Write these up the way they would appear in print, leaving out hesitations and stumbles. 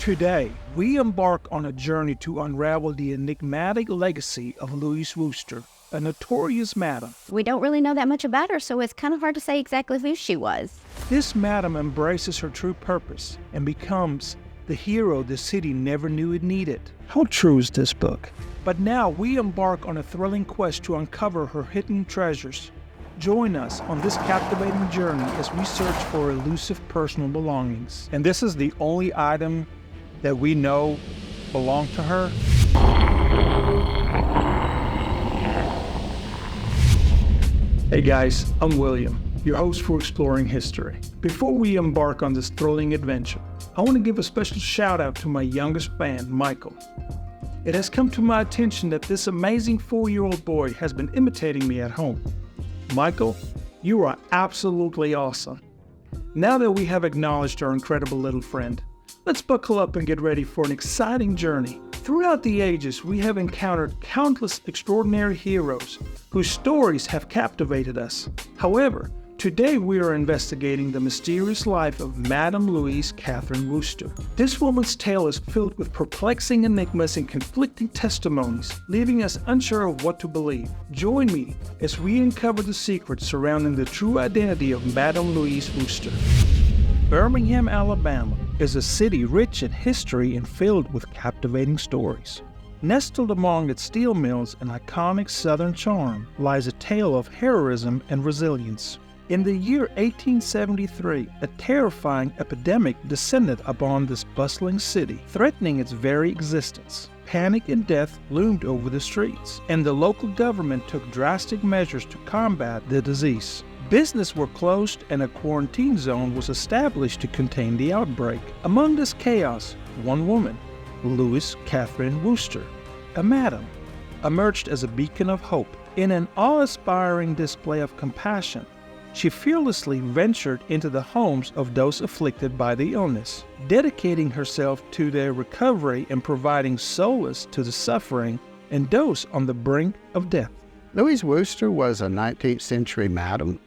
Today, we embark on a journey to unravel the enigmatic legacy of Louise Wooster, a notorious madam. We don't really know that much about her, so it's kind of hard to say exactly who she was. This madam embraces her true purpose and becomes the hero the city never knew it needed. How true is this book? But now we embark on a thrilling quest to uncover her hidden treasures. Join us on this captivating journey as we search for elusive personal belongings. And this is the only item that we know belonged to her. Hey guys, I'm William, your host for Exploring History. Before we embark on this thrilling adventure, I want to give a special shout out to my youngest fan, Michael. It has come to my attention that this amazing 4-year-old boy has been imitating me at home. Michael, you are absolutely awesome. Now that we have acknowledged our incredible little friend, let's buckle up and get ready for an exciting journey. Throughout the ages, we have encountered countless extraordinary heroes whose stories have captivated us. However, today we are investigating the mysterious life of Madame Louise Catherine Wooster. This woman's tale is filled with perplexing enigmas and conflicting testimonies, leaving us unsure of what to believe. Join me as we uncover the secrets surrounding the true identity of Madame Louise Wooster. Birmingham, Alabama is a city rich in history and filled with captivating stories. Nestled among its steel mills and iconic Southern charm lies a tale of heroism and resilience. In the year 1873, a terrifying epidemic descended upon this bustling city, threatening its very existence. Panic and death loomed over the streets, and the local government took drastic measures to combat the disease. Business were closed and a quarantine zone was established to contain the outbreak. Among this chaos, one woman, Louise Catherine Wooster, a madam, emerged as a beacon of hope. In an awe-inspiring display of compassion, she fearlessly ventured into the homes of those afflicted by the illness, dedicating herself to their recovery and providing solace to the suffering and those on the brink of death. Louise Wooster was a 19th century madam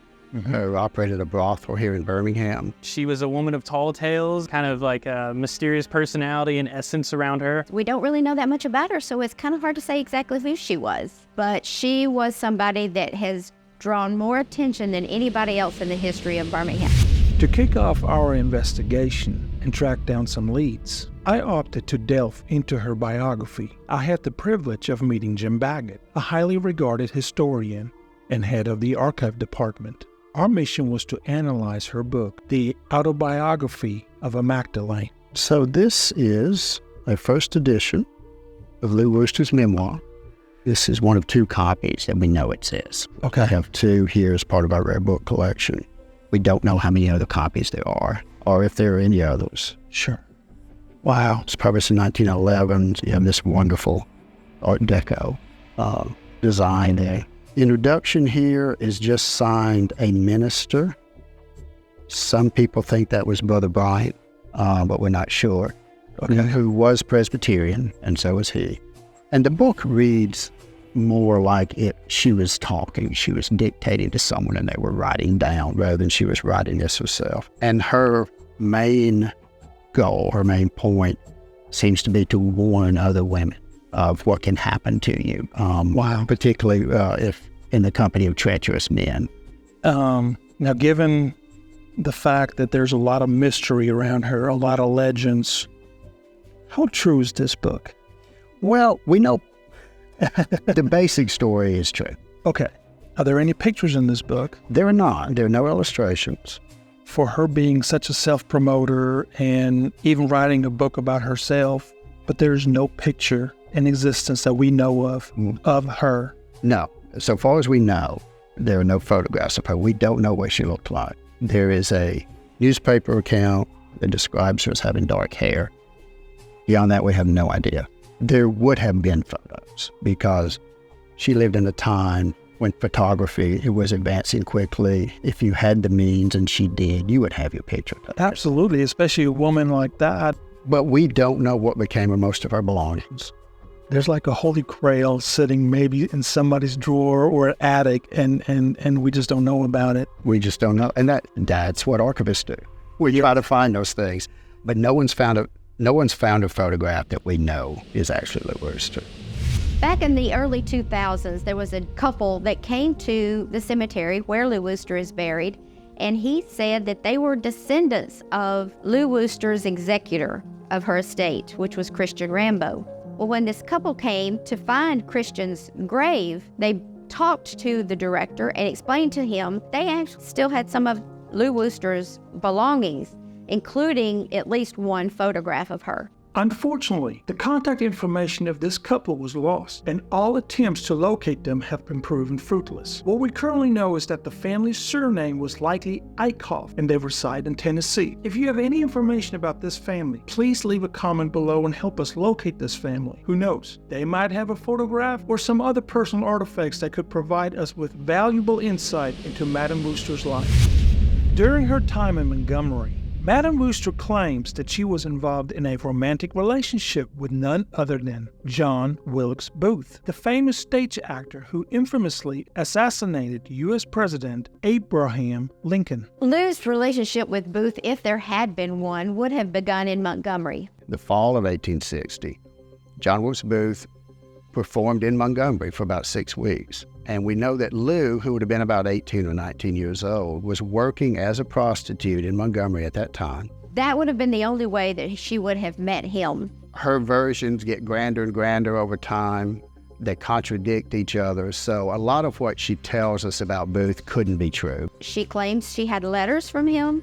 who operated a brothel here in Birmingham. She was a woman of tall tales, kind of like a mysterious personality and essence around her. We don't really know that much about her, so it's kind of hard to say exactly who she was. But she was somebody that has drawn more attention than anybody else in the history of Birmingham. To kick off our investigation and track down some leads, I opted to delve into her biography. I had the privilege of meeting Jim Baggett, a highly regarded historian and head of the archive department. Our mission was to analyze her book, The Autobiography of a Magdalene. So this is a first edition of Lou Wooster's memoir. This is one of 2 copies that we know it says. Okay. I have 2 here as part of our rare book collection. We don't know how many other copies there are, or if there are any others. Sure. Wow. It's published in 1911. You have this wonderful Art Deco design there. The introduction here is just signed a minister. Some people think that was Brother Bryant, but we're not sure. Okay. Who was Presbyterian, and so was he. And the book reads more like she was talking, she was dictating to someone and they were writing down rather than she was writing this herself. And her main goal, her main point seems to be to warn other women of what can happen to you. Wow. Particularly if in the company of treacherous men. Now, given the fact that there's a lot of mystery around her, a lot of legends, how true is this book? Well, we know the basic story is true. Okay. Are there any pictures in this book? There are not. There are no illustrations. For her being such a self-promoter and even writing a book about herself, but there's no picture in existence that we know of her. No. So far as we know, there are no photographs of her. We don't know what she looked like. There is a newspaper account that describes her as having dark hair. Beyond that, we have no idea. There would have been photos because she lived in a time when photography, it was advancing quickly. If you had the means, and she did, you would have your picture taken. Absolutely, especially a woman like that. But we don't know what became of most of her belongings. There's like a holy grail sitting maybe in somebody's drawer or an attic, and we just don't know about it. We just don't know. And that's what archivists do. We try to find those things, but no one's found No one's found a photograph that we know is actually Lou Wooster. Back in the early 2000s, there was a couple that came to the cemetery where Lou Wooster is buried, and he said that they were descendants of Lou Wooster's executor of her estate, which was Christian Rambo. Well, when this couple came to find Christian's grave, they talked to the director and explained to him they actually still had some of Lou Wooster's belongings, including at least one photograph of her. Unfortunately, the contact information of this couple was lost, and all attempts to locate them have been proven fruitless. What we currently know is that the family's surname was likely Eichhoff, and they reside in Tennessee. If you have any information about this family, please leave a comment below and help us locate this family. Who knows? They might have a photograph or some other personal artifacts that could provide us with valuable insight into Madame Wooster's life. During her time in Montgomery, Madame Wooster claims that she was involved in a romantic relationship with none other than John Wilkes Booth, the famous stage actor who infamously assassinated U.S. President Abraham Lincoln. Lou's relationship with Booth, if there had been one, would have begun in Montgomery. The fall of 1860, John Wilkes Booth performed in Montgomery for about 6 weeks. And we know that Lou, who would have been about 18 or 19 years old, was working as a prostitute in Montgomery at that time. That would have been the only way that she would have met him. Her versions get grander and grander over time. They contradict each other. So a lot of what she tells us about Booth couldn't be true. She claims she had letters from him,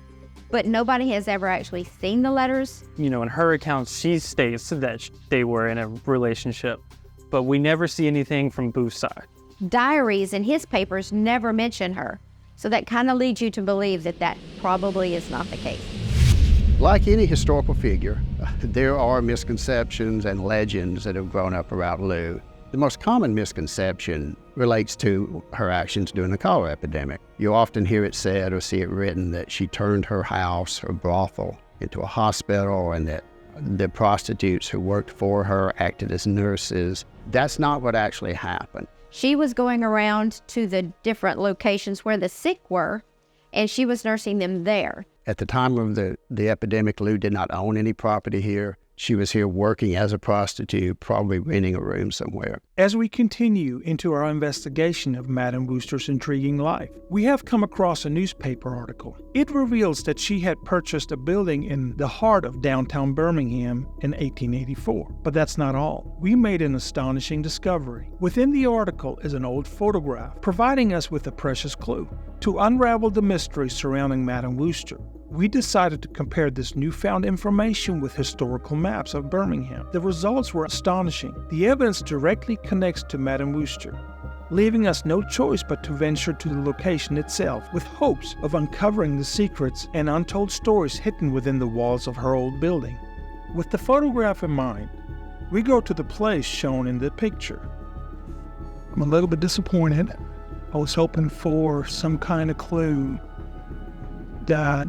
but nobody has ever actually seen the letters. You know, in her account, she states that they were in a relationship, but we never see anything from Booth's side. Diaries in his papers never mention her, so that kind of leads you to believe that that probably is not the case. Like any historical figure, there are misconceptions and legends that have grown up around Lou. The most common misconception relates to her actions during the cholera epidemic. You often hear it said or see it written that she turned her house, her brothel, into a hospital, and that the prostitutes who worked for her acted as nurses. That's not what actually happened. She was going around to the different locations where the sick were, and she was nursing them there. At the time of the epidemic, Lou did not own any property here. She was here working as a prostitute, probably renting a room somewhere. As we continue into our investigation of Madame Wooster's intriguing life, we have come across a newspaper article. It reveals that she had purchased a building in the heart of downtown Birmingham in 1884. But that's not all. We made an astonishing discovery. Within the article is an old photograph, providing us with a precious clue. To unravel the mystery surrounding Madame Wooster, we decided to compare this newfound information with historical maps of Birmingham. The results were astonishing. The evidence directly connects to Madame Wooster, leaving us no choice but to venture to the location itself with hopes of uncovering the secrets and untold stories hidden within the walls of her old building. With the photograph in mind, we go to the place shown in the picture. I'm a little bit disappointed. I was hoping for some kind of clue that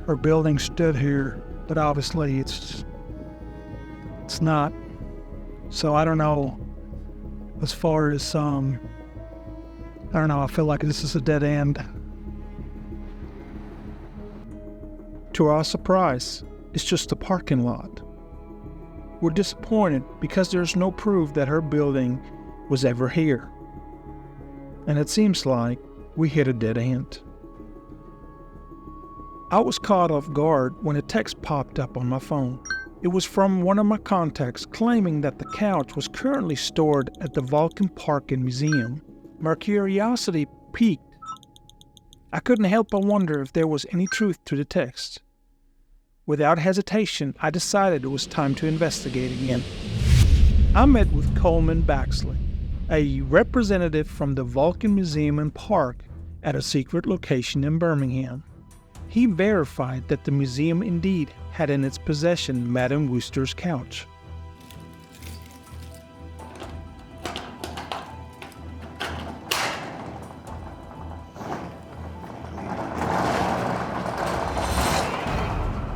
her building stood here, but obviously it's not. So I don't know. As far as I don't know, I feel like this is a dead end. To our surprise, it's just a parking lot. We're disappointed because there's no proof that her building was ever here. And it seems like we hit a dead end. I was caught off guard when a text popped up on my phone. It was from one of my contacts claiming that the couch was currently stored at the Vulcan Park and Museum. My curiosity piqued. I couldn't help but wonder if there was any truth to the text. Without hesitation, I decided it was time to investigate again. I met with Coleman Baxley, a representative from the Vulcan Museum and Park at a secret location in Birmingham. He verified that the museum indeed had in its possession Madame Wooster's couch.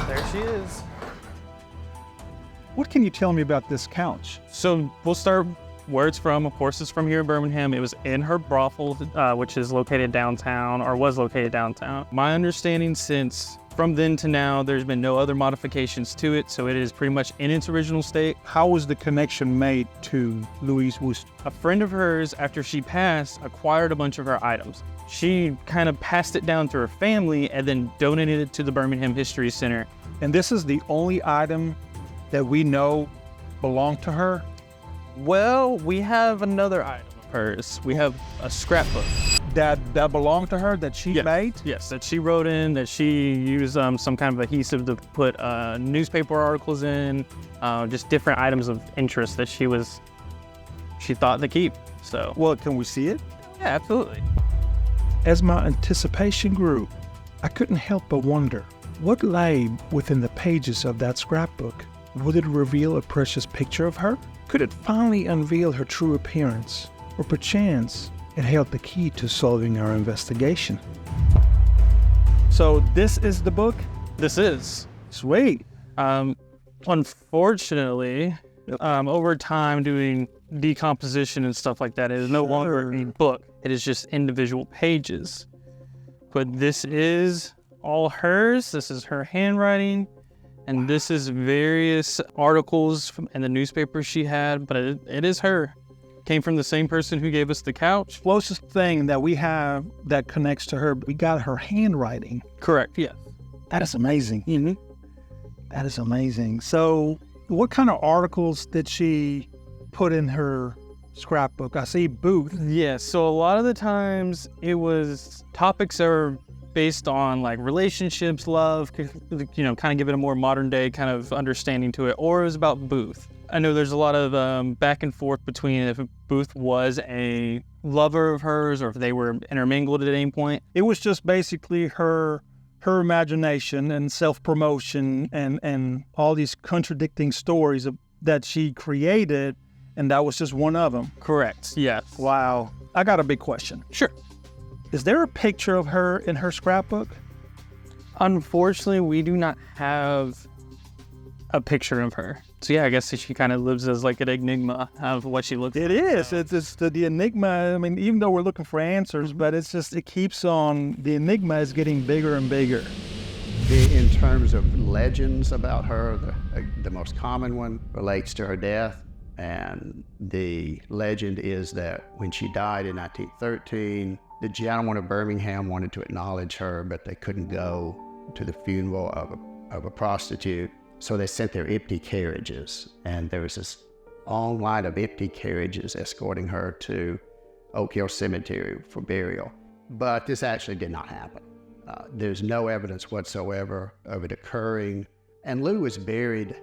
There she is. What can you tell me about this couch? So we'll start where it's from. Of course, it's from here in Birmingham. It was in her brothel, which is located downtown, or was located downtown. My understanding, since From then to now, there's been no other modifications to it, so it is pretty much in its original state. How was the connection made to Louise Wooster? A friend of hers, after she passed, acquired a bunch of her items. She kind of passed it down to her family and then donated it to the Birmingham History Center. And this is the only item that we know belonged to her? Well, we have another item of hers. We have a scrapbook. That belonged to her, that she made? Yes, that she wrote in, that she used some kind of adhesive to put newspaper articles in, just different items of interest that she thought to keep. So, Well, can we see it? yeah, absolutely. As my anticipation grew, I couldn't help but wonder, what lay within the pages of that scrapbook? Would it reveal a precious picture of her? Could it finally unveil her true appearance? Or perchance, it held the key to solving our investigation? So this is the book? This is. Sweet. Unfortunately, over time doing decomposition and stuff like that, it is no longer a book. It is just individual pages. But this is all hers. This is her handwriting. And this is various articles in the newspaper she had, but it is her. Came from the same person who gave us the couch. Closest thing that we have that connects to her, we got her handwriting. Correct, yeah. That is amazing. Mm-hmm. That is amazing. So what kind of articles did she put in her scrapbook? I see booth. Yeah, so a lot of the times it was topics that were based on like relationships, love, you know, kind of give it a more modern day kind of understanding to it, or it was about Booth. I know there's a lot of back and forth between if Booth was a lover of hers or if they were intermingled at any point. It was just basically her imagination and self-promotion and all these contradicting stories that she created, and that was just one of them. Correct, yes. Wow. I got a big question. Sure. Is there a picture of her in her scrapbook? Unfortunately, we do not have a picture of her. So yeah, I guess she kind of lives as like an enigma of what she looks like. It is. It's the enigma. I mean, even though we're looking for answers, but it's just, it keeps on, the enigma is getting bigger and bigger. In terms of legends about her, the most common one relates to her death. And the legend is that when she died in 1913, the gentlemen of Birmingham wanted to acknowledge her, but they couldn't go to the funeral of a prostitute. So they sent their empty carriages, and there was this long line of empty carriages escorting her to Oak Hill Cemetery for burial. But this actually did not happen. There's no evidence whatsoever of it occurring. And Lou was buried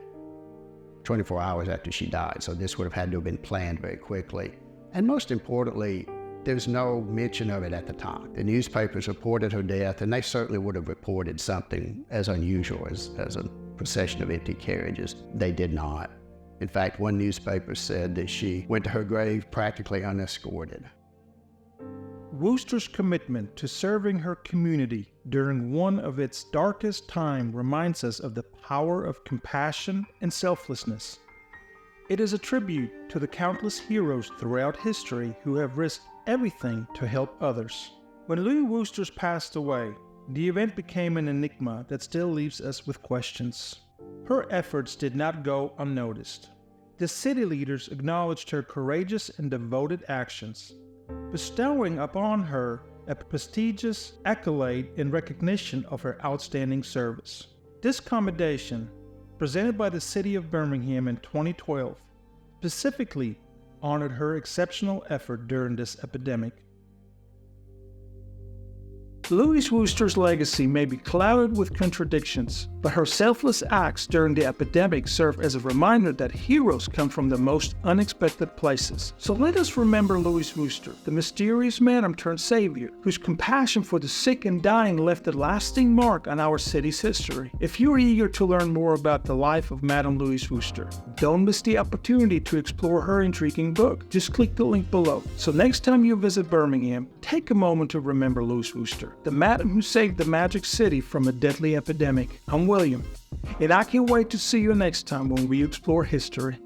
24 hours after she died, so this would have had to have been planned very quickly. And most importantly, there's no mention of it at the time. The newspapers reported her death, and they certainly would have reported something as unusual as a procession of empty carriages. They did not. In fact, one newspaper said that she went to her grave practically unescorted. Wooster's commitment to serving her community during one of its darkest times reminds us of the power of compassion and selflessness. It is a tribute to the countless heroes throughout history who have risked everything to help others. When Lou Wooster passed away, the event became an enigma that still leaves us with questions. Her efforts did not go unnoticed. The city leaders acknowledged her courageous and devoted actions, bestowing upon her a prestigious accolade in recognition of her outstanding service. This commendation, presented by the city of Birmingham in 2012, specifically honored her exceptional effort during this epidemic. Louise Wooster's legacy may be clouded with contradictions, but her selfless acts during the epidemic serve as a reminder that heroes come from the most unexpected places. So let us remember Louise Wooster, the mysterious madam-turned-savior, whose compassion for the sick and dying left a lasting mark on our city's history. If you're eager to learn more about the life of Madam Louise Wooster, don't miss the opportunity to explore her intriguing book. Just click the link below. So next time you visit Birmingham, take a moment to remember Louise Wooster, the madam who saved the Magic City from a deadly epidemic. I'm William, and I can't wait to see you next time when we explore history.